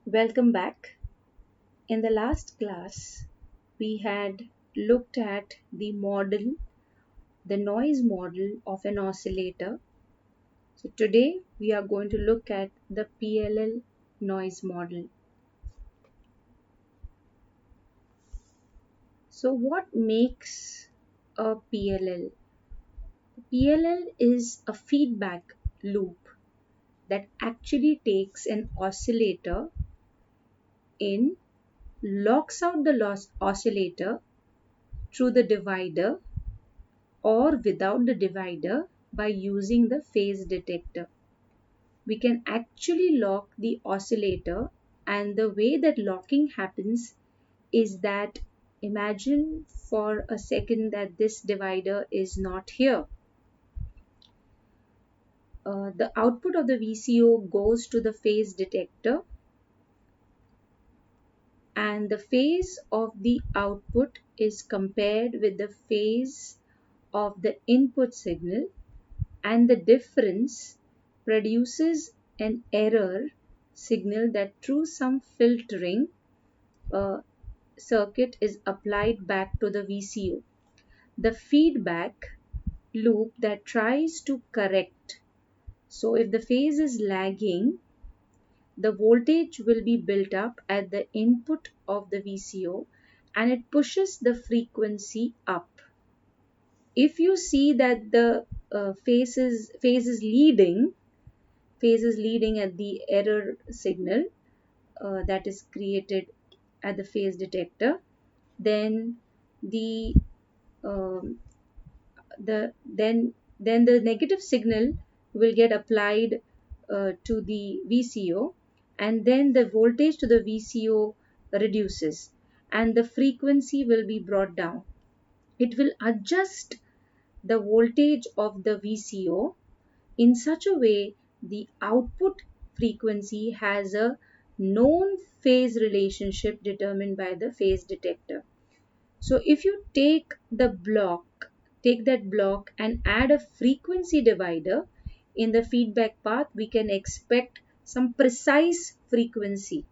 Welcome back. In the last class, we had looked at the noise model of an oscillator. So today we are going to look at the PLL noise model. So what makes a PLL? PLL is a feedback loop that actually takes an oscillator in, locks out the oscillator through the divider or without the divider by using the phase detector. We can actually lock the oscillator, and the way that locking happens is that imagine for a second that this divider is not here. The output of the VCO goes to the phase detector, and the phase of the output is compared with the phase of the input signal, and the difference produces an error signal that through some filtering circuit is applied back to the VCO. The feedback loop that tries to correct. So if the phase is lagging, the voltage will be built up at the input of the VCO and it pushes the frequency up. If you see that the phase is leading at the error signal that is created at the phase detector, then the um, then the negative signal will get applied to the VCO, and then the voltage to the VCO reduces and the frequency will be brought down. It will adjust the voltage of the VCO in such a way the output frequency has a known phase relationship determined by the phase detector. So if you take that block and add a frequency divider in the feedback path, we can expect some precise frequency.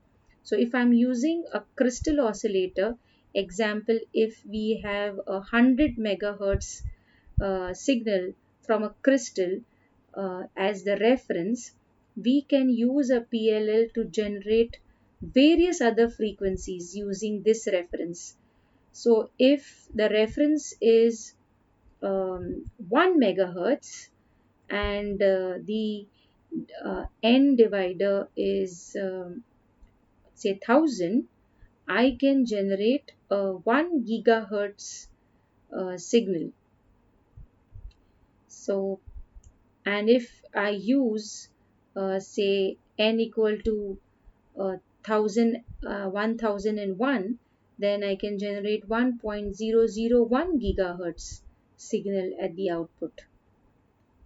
So if I'm using a crystal oscillator, example, if we have 100 megahertz signal from a crystal as the reference, we can use a PLL to generate various other frequencies using this reference. So if the reference is 1 megahertz and the n divider is say 1000, I can generate a 1 gigahertz signal. So, and if I use say n equal to 1001, then I can generate 1.001 gigahertz signal at the output.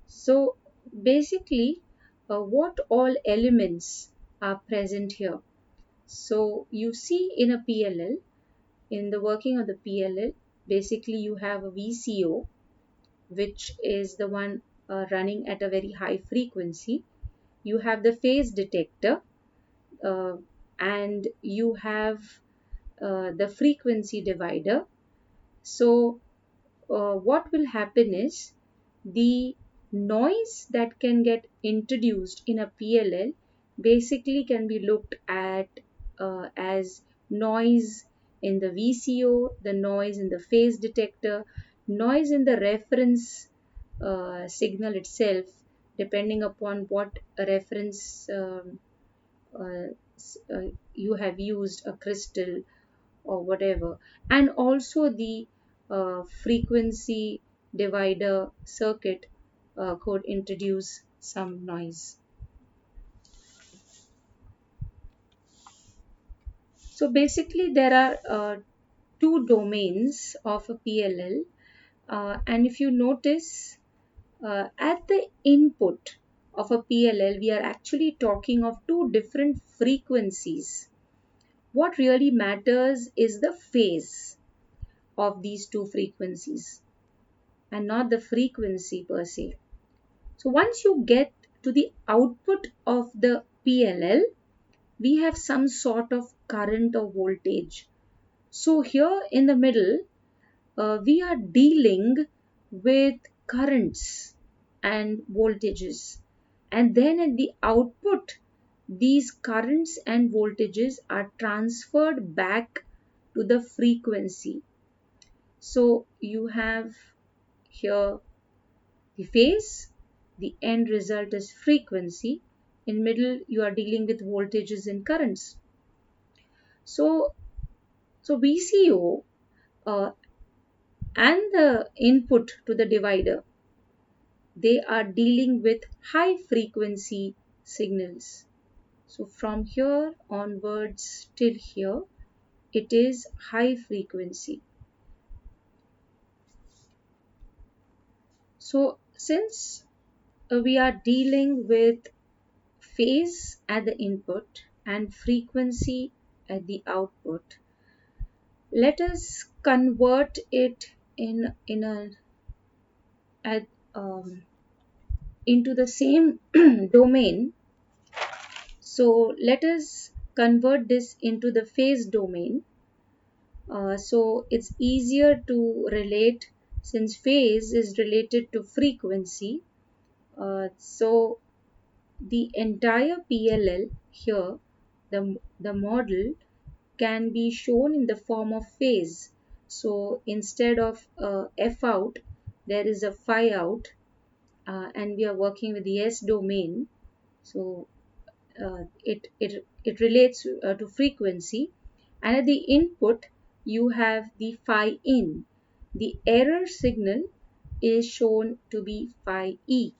So basically, what all elements are present here? So you see in a PLL, in the working of the PLL, basically you have a VCO, which is the one running at a very high frequency. You have the phase detector, uh, and you have the frequency divider. So what will happen is the noise that can get introduced in a PLL basically can be looked at as noise in the VCO, the noise in the phase detector, noise in the reference signal itself, depending upon what reference uh, you have used, a crystal or whatever, and also the frequency divider circuit could introduce some noise. So basically there are two domains of a PLL, and if you notice at the input of a PLL we are actually talking of two different frequencies. What really matters is the phase of these two frequencies and not the frequency per se. So once you get to the output of the PLL, we have some sort of current or voltage. So here in the middle, we are dealing with currents and voltages. And then at the output, these currents and voltages are transferred back to the frequency. So you have here the phase, the end result is frequency. In middle, you are dealing with voltages and currents. So, VCO and the input to the divider, they are dealing with high frequency signals. So from here onwards till here, it is high frequency. So since we are dealing with phase at the input and frequency at the output, let us convert it in a at, into the same domain. So let us convert this into the phase domain. So it's easier to relate since phase is related to frequency. So the entire PLL here, the model can be shown in the form of phase. So instead of F out, there is a phi out, and we are working with the S domain. So it relates to frequency, and at the input you have the phi in. The error signal is shown to be phi e.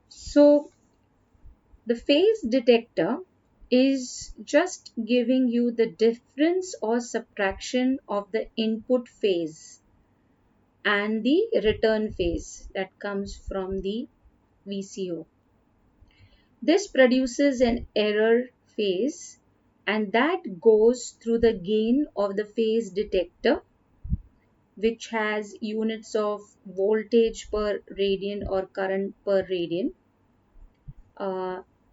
So the phase detector is just giving you the difference or subtraction of the input phase and the return phase that comes from the VCO. This produces an error phase, and that goes through the gain of the phase detector, which has units of voltage per radian or current per radian.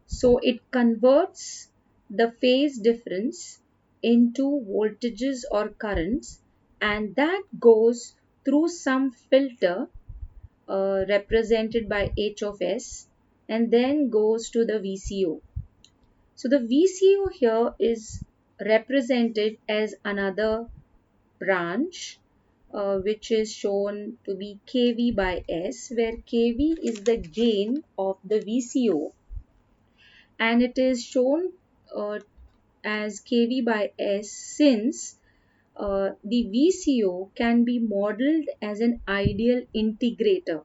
So it converts the phase difference into voltages or currents, and that goes through some filter represented by H of S, and then goes to the VCO. So the VCO here is represented as another branch, which is shown to be kV by S, where kV is the gain of the VCO, and it is shown as kV by S since the VCO can be modeled as an ideal integrator.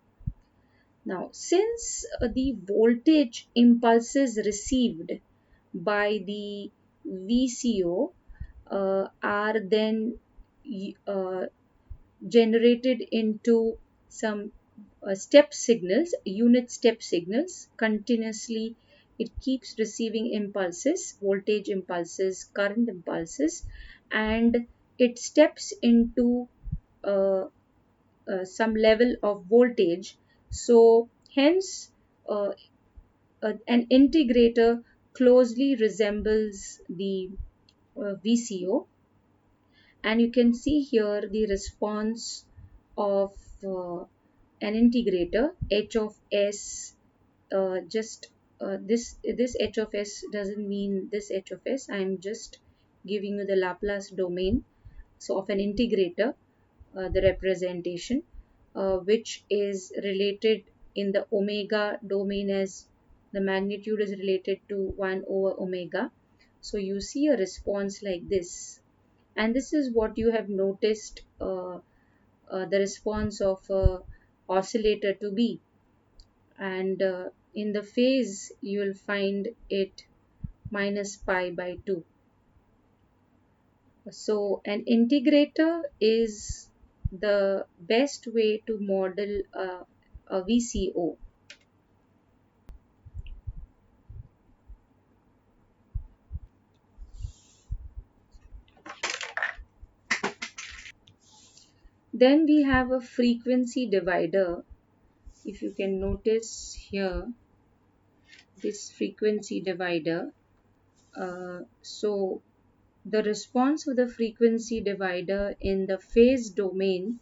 Now, since the voltage impulses received by the VCO are then uh, generated into some step signals, unit step signals. Continuously, it keeps receiving impulses, voltage impulses, current impulses, and it steps into uh, some level of voltage. So, hence, uh, an integrator closely resembles the VCO, and you can see here the response of an integrator H of S. Just this H of S doesn't mean this H of S. I am just giving you the Laplace domain so of an integrator, the representation, which is related in the omega domain as the magnitude is related to 1 over omega. So you see a response like this, and this is what you have noticed the response of a oscillator to be, and in the phase you will find it minus pi by 2. So an integrator is the best way to model a VCO. Then we have a frequency divider. if you can notice here, this frequency divider, so the response of the frequency divider in the phase domain,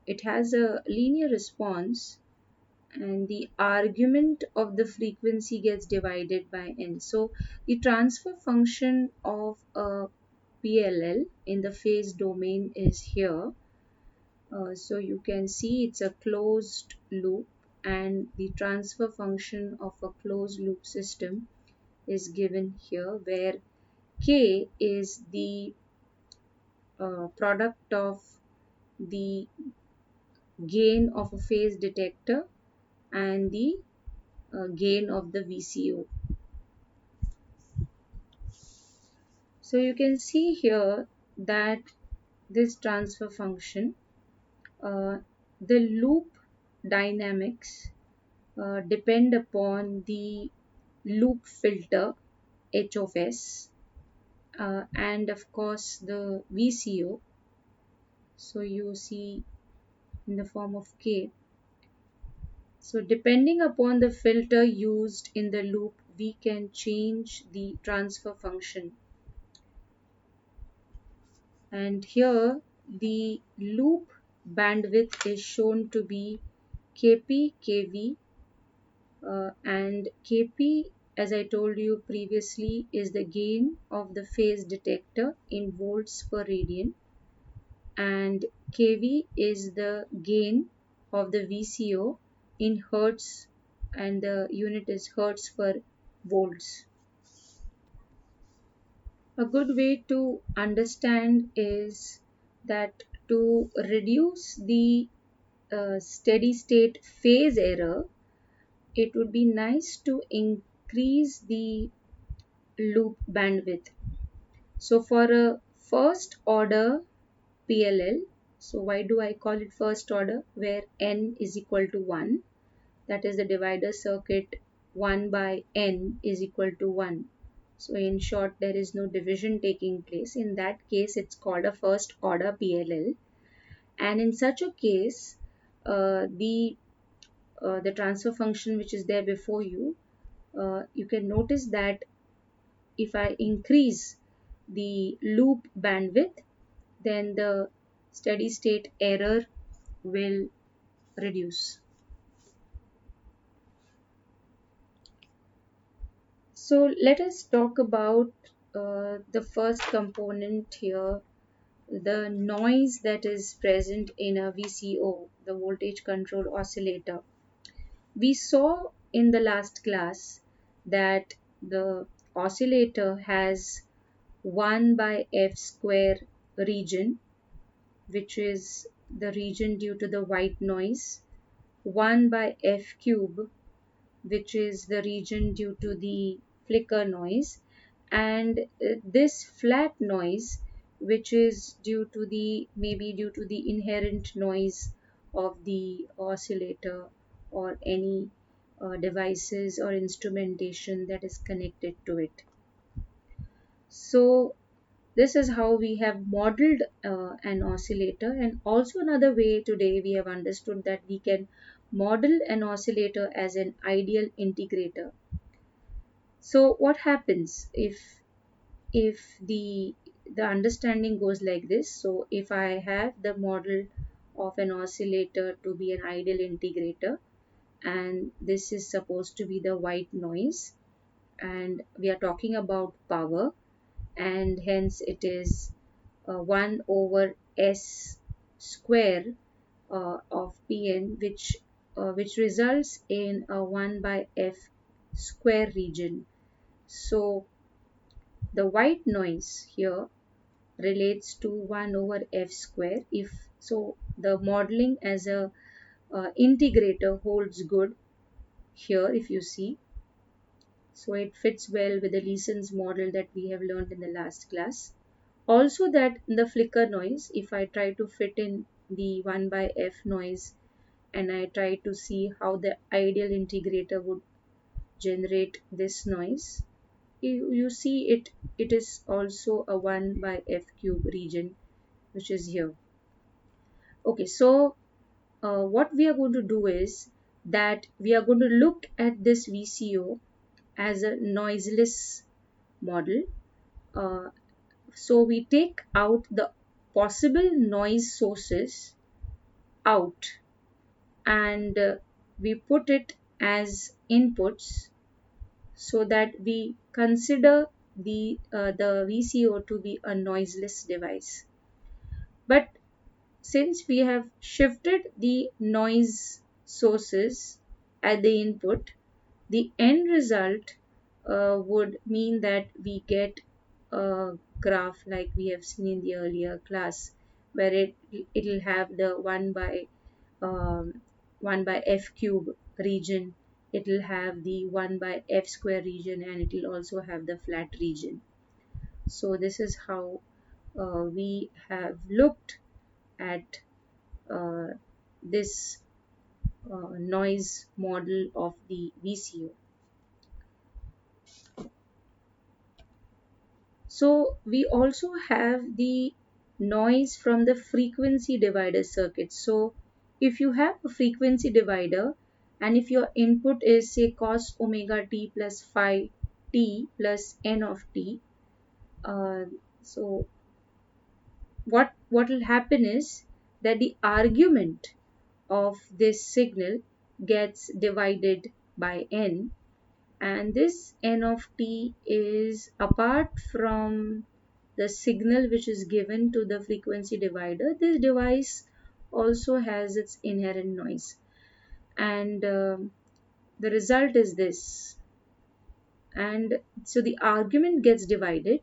it has a linear response, and the argument of the frequency gets divided by n. So the transfer function of a PLL in the phase domain is here. So you can see it's a closed loop, and the transfer function of a closed loop system is given here, where K is the product of the gain of a phase detector and the gain of the VCO. So you can see here that this transfer function, the loop dynamics depend upon the loop filter H of S, and of course the VCO. So you see in the form of K. So depending upon the filter used in the loop, we can change the transfer function. And here the loop bandwidth is shown to be Kp, Kv, and Kp, as I told you previously, is the gain of the phase detector in volts per radian, and Kv is the gain of the VCO in hertz, and the unit is hertz per volts. A good way to understand is that to reduce the steady state phase error, it would be nice to increase the loop bandwidth. So for a first order PLL, so why do I call it first order? Where n is equal to 1, that is the divider circuit 1 by n is equal to 1. So in short, there is no division taking place. In that case, it's called a first order PLL. And in such a case, the transfer function which is there before you, you can notice that if I increase the loop bandwidth, then the steady state error will reduce. So let us talk about the first component here, the noise that is present in a VCO, the voltage control oscillator. We saw in the last class that the oscillator has 1 by f square region, which is the region due to the white noise, 1 by f cube, which is the region due to the flicker noise, and this flat noise, which is due to the maybe due to the inherent noise of the oscillator or any devices or instrumentation that is connected to it. So this is how we have modeled an oscillator, and also another way today we have understood that we can model an oscillator as an ideal integrator. So what happens if the understanding goes like this? So if I have the model of an oscillator to be an ideal integrator, and this is supposed to be the white noise, and we are talking about power, and hence it is 1 over s square of Pn, which results in a 1 by f square region. So the white noise here relates to 1 over f square. If so, the modeling as a integrator holds good here, if you see. So it fits well with the Leeson's model that we have learned in the last class. Also that the flicker noise, if I try to fit in the 1 by f noise and I try to see how the ideal integrator would generate this noise, you see it is also a 1 by f cube region, which is here. Okay, so what we are going to do is that we are going to look at this VCO as a noiseless model. Uh, so we take out the possible noise sources out, and we put it as inputs, so that we consider the VCO to be a noiseless device. But since we have shifted the noise sources at the input, the end result would mean that we get a graph like we have seen in the earlier class, where it'll have the 1 by f cube region, it'll have the 1 by f square region, and it'll also have the flat region. So this is how we have looked at uh, this noise model of the VCO. So we also have the noise from the frequency divider circuit. So if you have a frequency divider, and if your input is say cos omega t plus phi t plus n of t, uh, so what will happen is that the argument of this signal gets divided by n, and this n of t is apart from the signal which is given to the frequency divider. This device also has its inherent noise, and the result is this. And so the argument gets divided,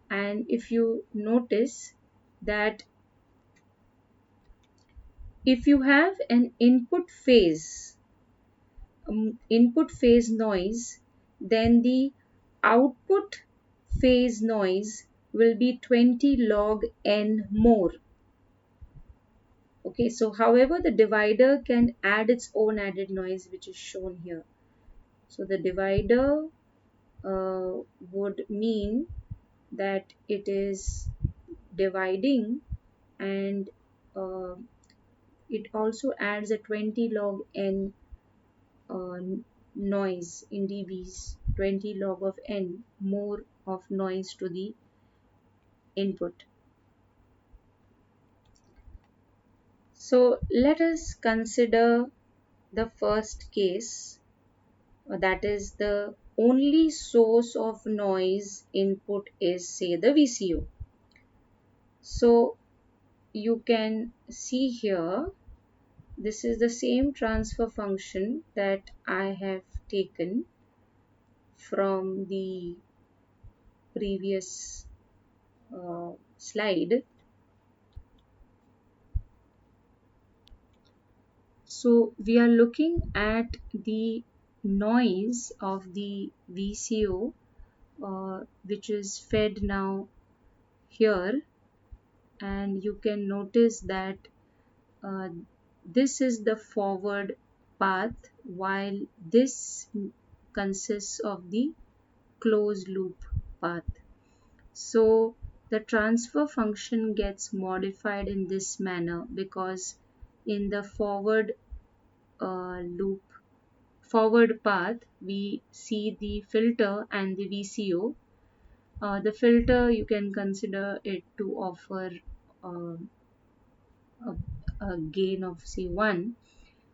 and if you notice that if you have an input phase noise, then the output phase noise will be 20 log n more. Okay, so however, the divider can add its own added noise, which is shown here. So the divider would mean that it is dividing, and uh, it also adds a 20 log n uh, noise in dBs, 20 log of n more of noise to the input. So let us consider the first case, that is the only source of noise input is say the VCO. So you can see here, this is the same transfer function that I have taken from the previous slide. So we are looking at the noise of the VCO, which is fed now here, and you can notice that uh, this is the forward path, while this consists of the closed loop path. So the transfer function gets modified in this manner, because in the forward path we see the filter and the VCO. The filter, you can consider it to offer uh, a, a gain of say 1.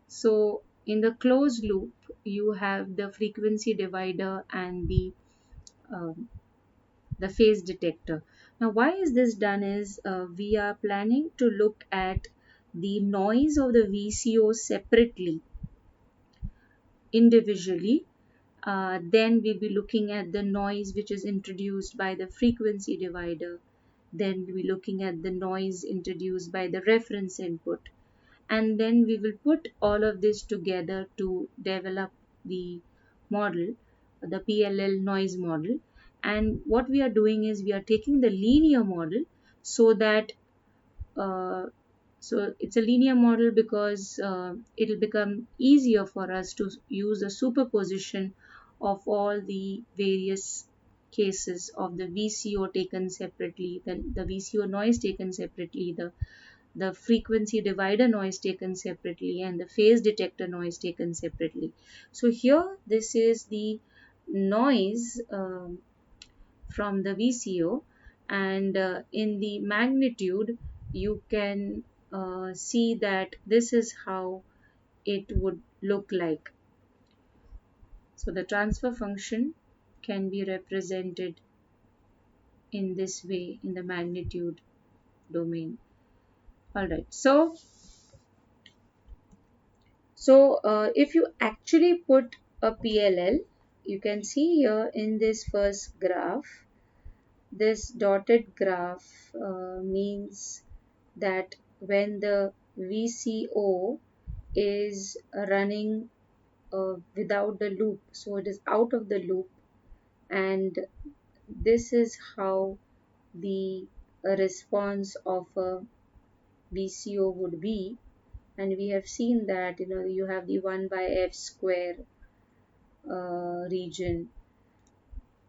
So in the closed loop you have the frequency divider and um, the phase detector. Now why is this done is we are planning to look at the noise of the VCO separately, individually. Then we'll be looking at the noise which is introduced by the frequency divider. Then we'll be looking at the noise introduced by the reference input. And then we will put all of this together to develop the model, the PLL noise model. And what we are doing is we are taking the linear model, so that uh, so it's a linear model because it'll become easier for us to use a superposition of all the various cases of the VCO taken separately, the VCO noise taken separately, the the frequency divider noise taken separately and the phase detector noise taken separately. So here this is the noise from the VCO, and in the magnitude you can see that this is how it would look like. So the transfer function can be represented in this way in the magnitude domain. Alright, so if you actually put a PLL, you can see here in this first graph, this dotted graph means that when the VCO is running without the loop, so it is out of the loop, and this is how the response of a VCO would be. And we have seen that you have the 1 by f square region,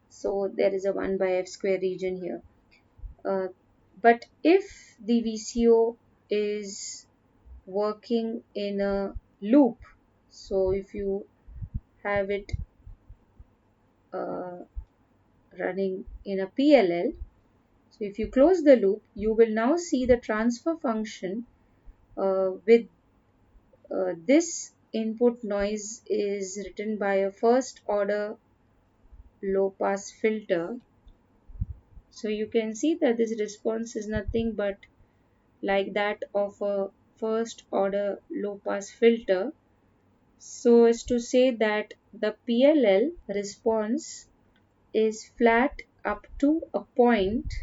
so there is a 1 by f square region here. But if the VCO is working in a loop, so if you have it uh, running in a PLL, so if you close the loop, you will now see the transfer function with this input noise is written by a first order low pass filter. So you can see that this response is nothing but like that of a first order low pass filter. So as to say that the PLL response is flat up to a point,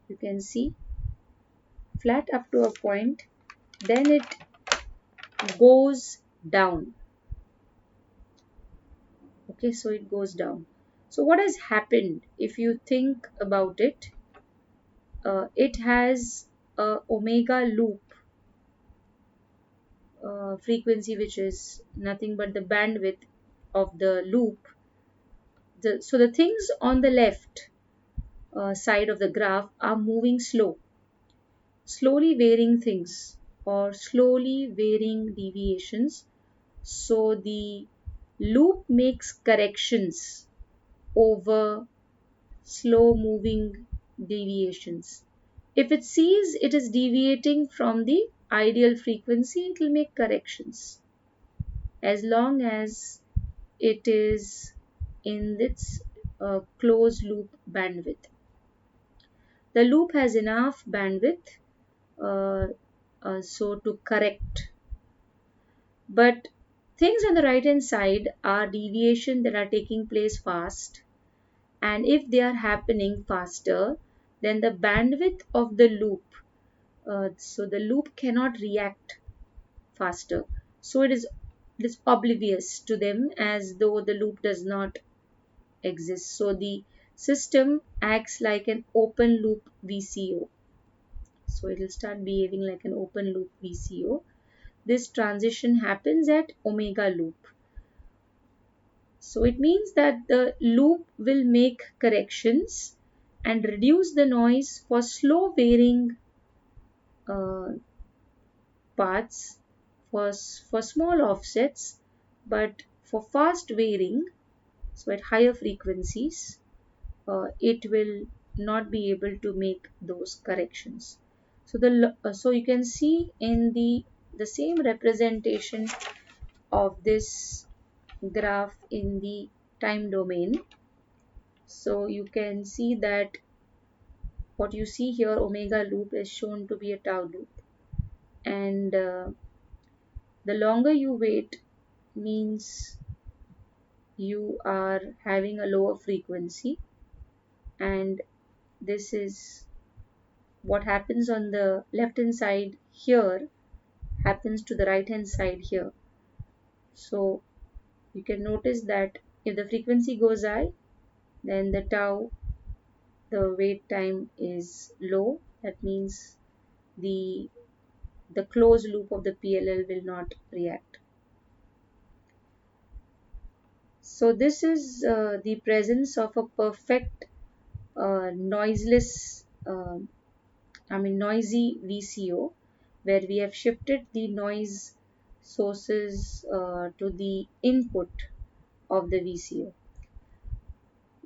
you can see flat up to a point, then it goes down. Okay, so it goes down. So what has happened, if you think about it, it has a omega loop frequency, which is nothing but the bandwidth of the loop. So the things on the left side of the graph are moving slowly varying things or slowly varying deviations. So the loop makes corrections over slow moving deviations. If it sees it is deviating from the ideal frequency, it will make corrections as long as it is in its closed loop bandwidth. The loop has enough bandwidth uh, so to correct. But things on the right hand side are deviation that are taking place fast, and if they are happening faster, then the bandwidth of the loop, so the loop cannot react faster. So it is oblivious to them as though the loop does not exist. So the system acts like an open loop VCO. So it will start behaving like an open loop VCO. This transition happens at omega loop. So it means that the loop will make corrections and reduce the noise for slow varying uh, paths, for small offsets, but for fast varying, so at higher frequencies, it will not be able to make those corrections. So so you can see in the same representation of this graph in the time domain. So you can see that what you see here, omega loop, is shown to be a tau loop, and the longer you wait means you are having a lower frequency, and this is what happens on the left hand side here happens to the right hand side here. So you can notice that if the frequency goes high, then the tau, the wait time is low. That means the closed loop of the PLL will not react. So this is the presence of a perfect noiseless noisy VCO, where we have shifted the noise sources to the input of the VCO.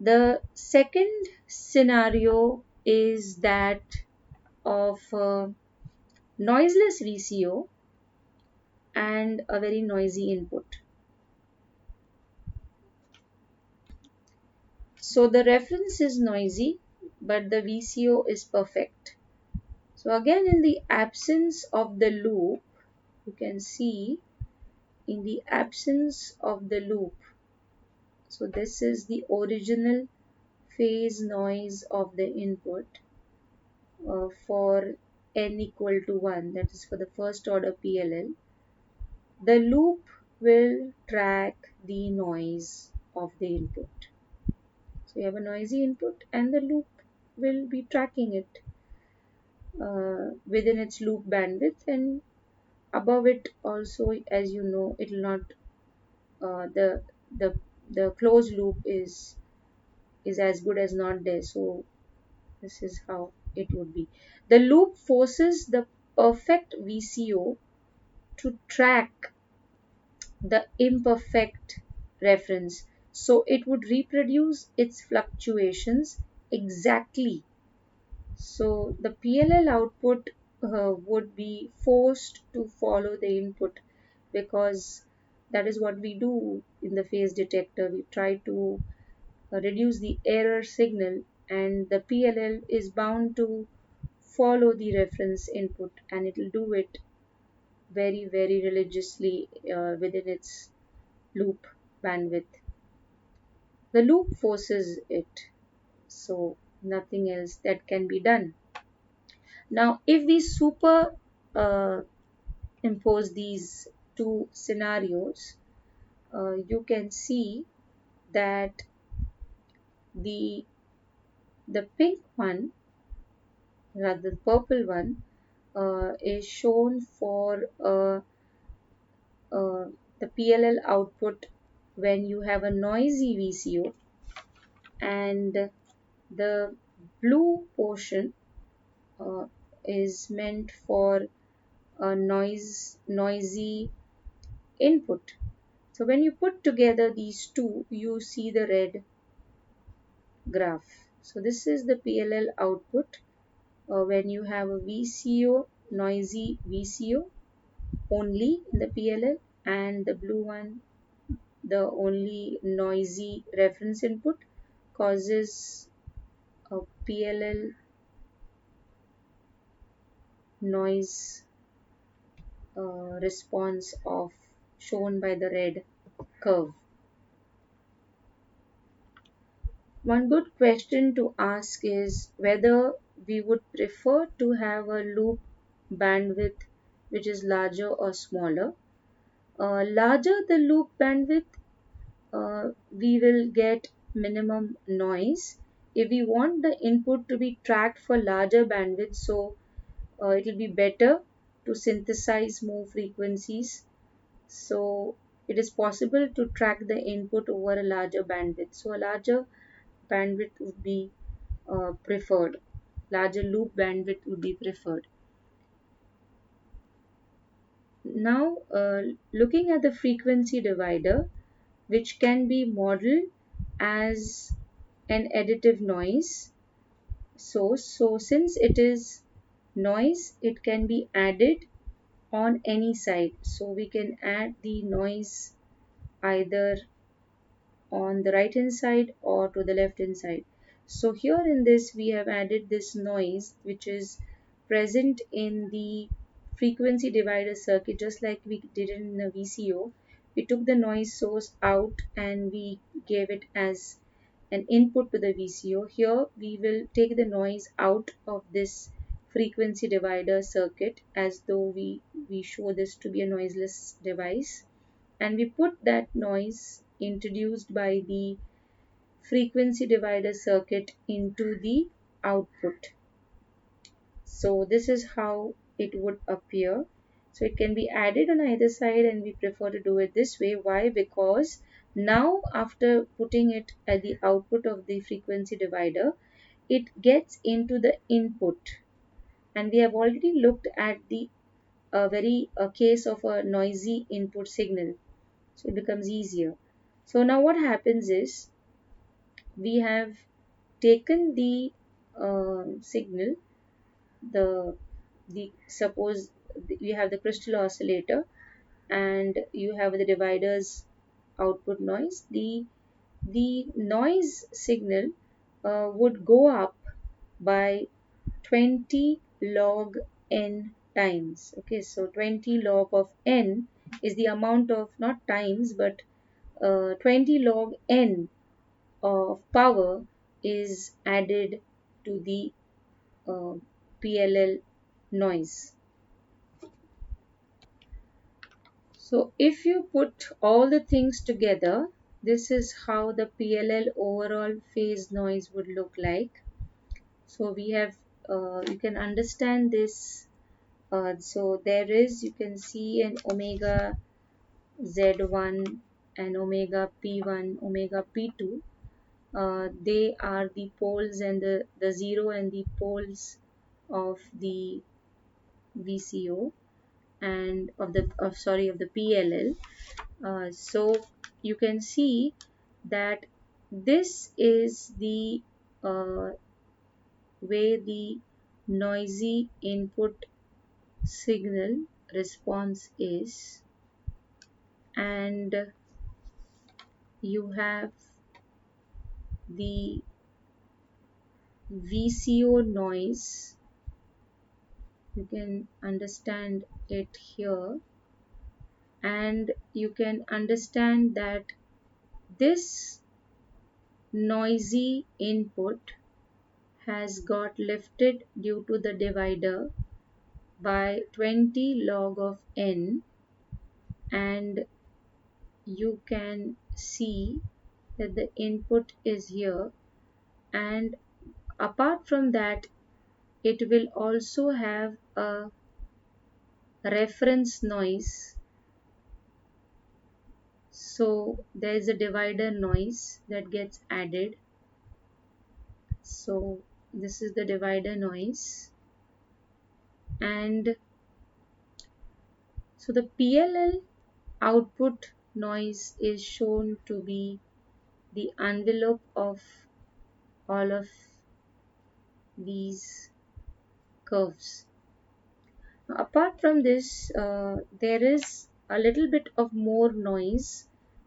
The second scenario is that of noiseless VCO and a very noisy input. So the reference is noisy, but the VCO is perfect. So again, in the absence of the loop, you can see in the absence of the loop, so this is the original phase noise of the input for n equal to 1, that is for the first order PLL. The loop will track the noise of the input. So you have a noisy input and the loop will be tracking it within its loop bandwidth, and above it also, as you know, it will not the the the closed loop is as good as not there. So this is how it would be. The loop forces the perfect VCO to track the imperfect reference, so it would reproduce its fluctuations exactly. So the PLL output would be forced to follow the input, because that is what we do in the phase detector. We try to reduce the error signal, and the PLL is bound to follow the reference input, and it will do it very, very religiously within its loop bandwidth. The loop forces it, so nothing else that can be done. Now, if we super impose these two scenarios, you can see that the pink one, rather the purple one, is shown for the PLL output when you have a noisy VCO, and the blue portion uh, is meant for a noisy input. So when you put together these two, you see the red graph. So this is the PLL output when you have a VCO, noisy VCO only in the PLL, and the blue one, the only noisy reference input, causes a PLL noise response of shown by the red curve. One good question to ask is whether we would prefer to have a loop bandwidth which is larger or smaller. Larger the loop bandwidth, we will get minimum noise. If we want the input to be tracked for larger bandwidth, so it will be better to synthesize more frequencies. So it is possible to track the input over a larger bandwidth. So a larger bandwidth would be preferred. Larger loop bandwidth would be preferred. Now, looking at the frequency divider, which can be modeled as an additive noise source. So since it is noise, it can be added on any side. So we can add the noise either on the right hand side or to the left hand side. So here in this we have added this noise which is present in the frequency divider circuit, just like we did in the VCO. We took the noise source out and we gave it as an input to the VCO. Here we will take the noise out of this frequency divider circuit as though we show this to be a noiseless device, and we put that noise introduced by the frequency divider circuit into the output. So this is how it would appear. So it can be added on either side, and we prefer to do it this way. Why? Because now after putting it at the output of the frequency divider, it gets into the input. And we have already looked at the very case of a noisy input signal, so it becomes easier. So now what happens is we have taken the signal, the suppose we have the crystal oscillator and you have the divider's output noise. The noise signal would go up by 20 log n times. Okay, so 20 log of n is the amount of, not times, but 20 log n of power is added to the uh, PLL noise. So if you put all the things together, this is how the PLL overall phase noise would look like. So we have, you can understand this. So there is, you can see an omega Z1 and omega P1, omega P2. They are the poles and the zero and the poles of the VCO and of the PLL. So you can see that this is the uh, way the noisy input signal response is, and you have the VCO noise. You can understand it here, and you can understand that this noisy input has got lifted due to the divider by 20 log of n, and you can see that the input is here, and apart from that it will also have a reference noise. So there is a divider noise that gets added. So this is the divider noise, and so the PLL output noise is shown to be the envelope of all of these curves. Now, apart from this, there is a little bit of more noise,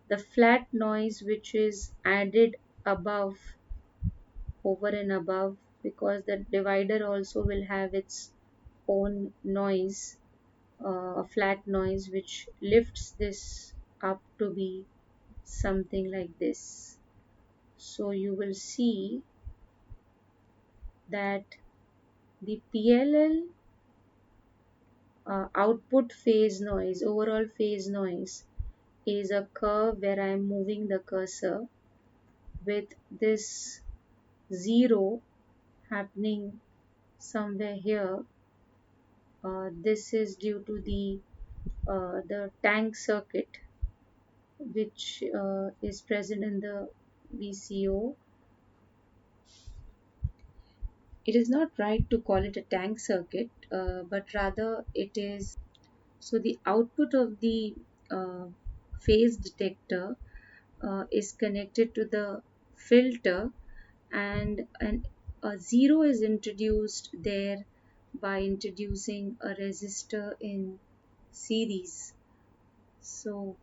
the flat noise which is added above, over and above, because the divider also will have its own noise, a flat noise which lifts this up to be something like this. So you will see that the PLL output phase noise, overall phase noise, is a curve where I am moving the cursor with this 0 happening somewhere here. This is due to the tank circuit which is present in the VCO. It is not right to call it a tank circuit, but rather it is. So the output of the uh, phase detector is connected to the filter, and a 0 is introduced there by introducing a resistor in series. So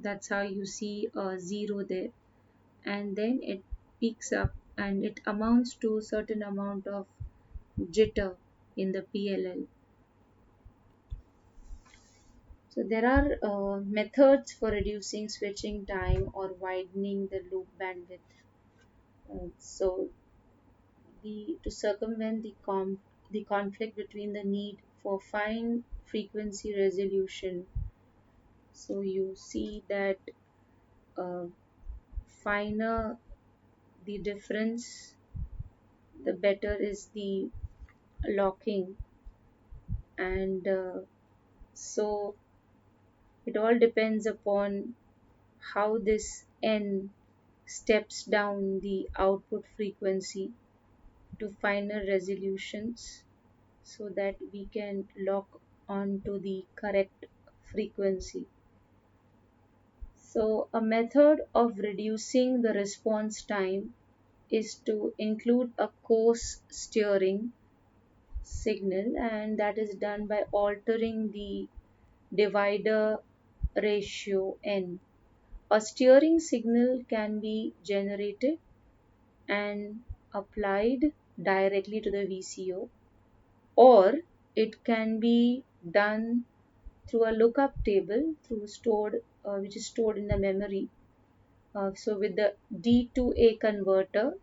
that's how you see a 0 there, and then it peaks up and it amounts to a certain amount of jitter in the PLL. So there are methods for reducing switching time or widening the loop bandwidth. So to circumvent the conflict between the need for fine frequency resolution. So you see that uh, finer the difference, the better is the locking, and so it all depends upon how this n steps down the output frequency to finer resolutions. so that we can lock onto the correct frequency. So, a method of reducing the response time is to include a coarse steering signal, and that is done by altering the divider ratio n. A steering signal can be generated and applied directly to the VCO, or it can be done through a lookup table which is stored in the memory. So with the D to A converter,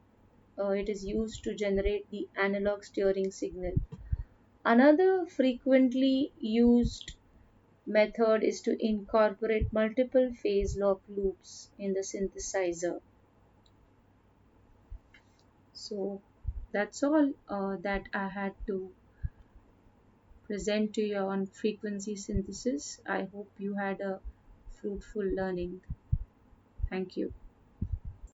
it is used to generate the analog steering signal. Another frequently used method is to incorporate multiple phase lock loops in the synthesizer. So that's all that I had to present to you on frequency synthesis. I hope you had a fruitful learning. Thank you.